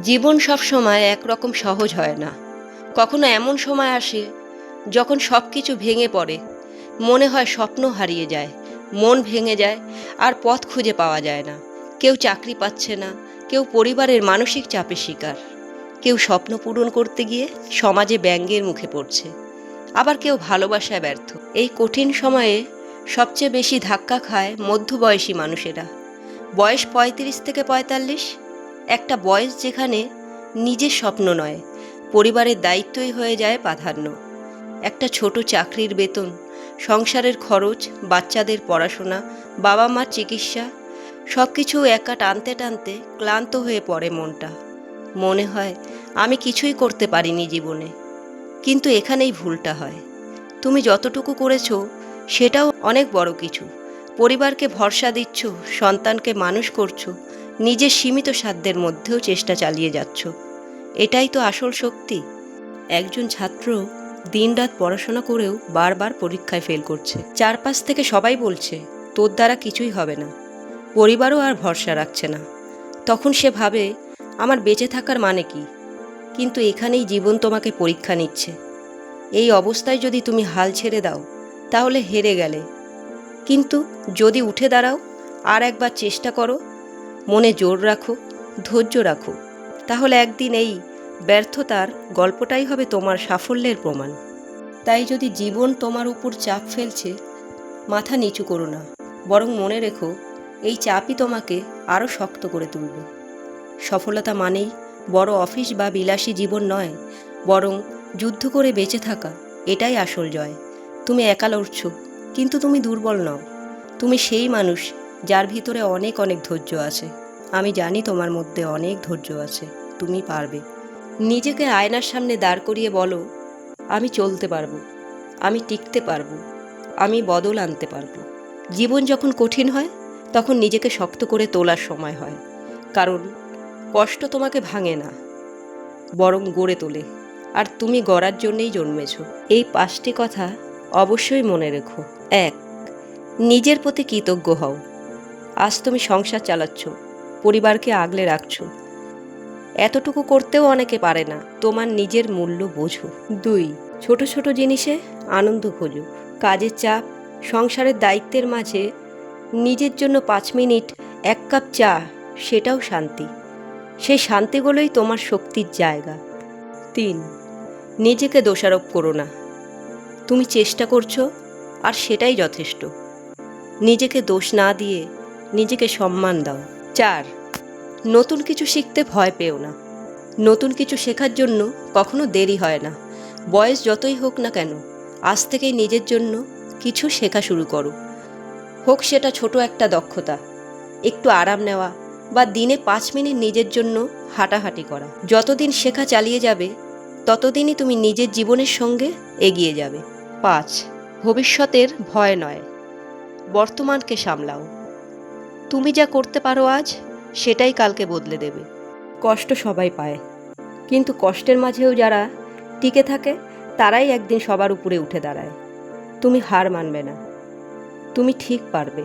জীবন সব সময় একরকম সহজ হয় না। কখনো এমন সময় আসে যখন সব কিছু ভেঙে পড়ে, মনে হয় স্বপ্ন হারিয়ে যায়, মন ভেঙে যায়, আর পথ খুঁজে পাওয়া যায় না। কেউ চাকরি পাচ্ছে না, কেউ পরিবারের মানসিক চাপের শিকার, কেউ স্বপ্ন পূরণ করতে গিয়ে সমাজে ব্যঙ্গের মুখে পড়ছে, আবার কেউ ভালোবাসায় ব্যর্থ। এই কঠিন সময়ে সবচেয়ে বেশি ধাক্কা খায় মধ্যবয়সী মানুষেরা। বয়স ৩৫ থেকে ৪৫, একটা বয়স যেখানে নিজের স্বপ্ন নয়, পরিবারের দায়িত্বই হয়ে যায় প্রাধান্য। একটা ছোট চাকরির বেতন, সংসারের খরচ, বাচ্চাদের পড়াশোনা, বাবা মার চিকিৎসা, সব কিছু একা টানতে টানতে ক্লান্ত হয়ে পড়ে মনটা। মনে হয় আমি কিছুই করতে পারিনি জীবনে। কিন্তু এখানেই ভুলটা হয়। তুমি যতটুকু করেছো সেটাও অনেক বড় কিছু। পরিবারকে ভরসা দিচ্ছ, সন্তানকে মানুষ করছো, নিজের সীমিত সাধ্যের মধ্যেও চেষ্টা চালিয়ে যাচ্ছ। এটাই তো আসল শক্তি। একজন ছাত্র দিনরাত পড়াশোনা করেও বারবার পরীক্ষায় ফেল করছে। চারপাশ থেকে সবাই বলছে তোর দ্বারা কিছুই হবে না। পরিবারও আর ভরসা রাখছে না। তখন সে ভাবে আমার বেঁচে থাকার মানে কি? কিন্তু এখানেই জীবন তোমাকে পরীক্ষা নিচ্ছে। এই অবস্থায় যদি তুমি হাল ছেড়ে দাও তাহলে হেরে গেলে। কিন্তু যদি উঠে দাঁড়াও, আর একবার চেষ্টা করো, মনে জোর রাখো, ধৈর্য রাখো, তাহলে একদিন এই ব্যর্থতার গল্পটাই হবে তোমার সাফল্যের প্রমাণ। তাই যদি জীবন তোমার উপর চাপ ফেলছে, মাথা নিচু করো না, বরং মনে রেখো এই চাপই তোমাকে আরও শক্ত করে তুলবে। সফলতা মানেই বড় অফিস বা বিলাসী জীবন নয়, বরং যুদ্ধ করে বেঁচে থাকা, এটাই আসল জয়। তুমি একা লড়ছ, কিন্তু তুমি দুর্বল নও। তুমি সেই মানুষ যার ভিতরে অনেক অনেক ধৈর্য আছে। আমি জানি তোমার মধ্যে অনেক ধৈর্য আছে, তুমি পারবে। নিজেকে আয়নার সামনে দাঁড় করিয়ে বলো, আমি চলতে পারবো, আমি টিকতে পারবো, আমি বদল আনতে পারবো। জীবন যখন কঠিন হয় তখন নিজেকে শক্ত করে তোলার সময় হয়। কারণ কষ্ট তোমাকে ভাঙে না, বরং গড়ে তোলে। আর তুমি গড়ার জন্যেই জন্মেছ। এই 5টি কথা অবশ্যই মনে রেখো। 1. নিজের প্রতি কৃতজ্ঞ হও। আজ তুমি সংসার চালাচ্ছ, পরিবারকে আগলে রাখছো। এতটুকু করতেও অনেকে পারে না। তোমার নিজের মূল্য বোঝো। 2. ছোট ছোট জিনিসে আনন্দ খোঁজো। কাজের চাপ, সংসারের দায়িত্বের মাঝে নিজের জন্য 5 মিনিট, 1 কাপ চা, সেটাও শান্তি। সেই শান্তিগুলোই তোমার শক্তির জায়গা। 3. নিজেকে দোষারোপ করো না। তুমি চেষ্টা করছো, আর সেটাই যথেষ্ট। নিজেকে দোষ না দিয়ে নিজেকে সম্মান দাও। 4. নতুন কিছু শিখতে ভয় পেও না। নতুন কিছু শেখার জন্য কখনো দেরি হয় না। বয়স যতই হোক না কেন, আজ থেকেই নিজের জন্য কিছু শেখা শুরু করো। হোক সেটা ছোট একটা দক্ষতা, একটু আরাম নেওয়া, বা দিনে 5 মিনিট নিজের জন্য হাঁটাহাঁটি করা। যতদিন শেখা চালিয়ে যাবে, ততদিনই তুমি নিজের জীবনের সঙ্গে এগিয়ে যাবে। 5. ভবিষ্যতের ভয় নয়, বর্তমানকে সামলাও। তুমি যা করতে পারো আজ, সেটাই কালকে বদলে দেবে। কষ্ট সবাই পায়, কিন্তু কষ্টের মাঝেও যারা টিকে থাকে, তারাই একদিন সবার উপরে উঠে দাঁড়ায়। তুমি হার মানবে না, তুমি ঠিক পারবে।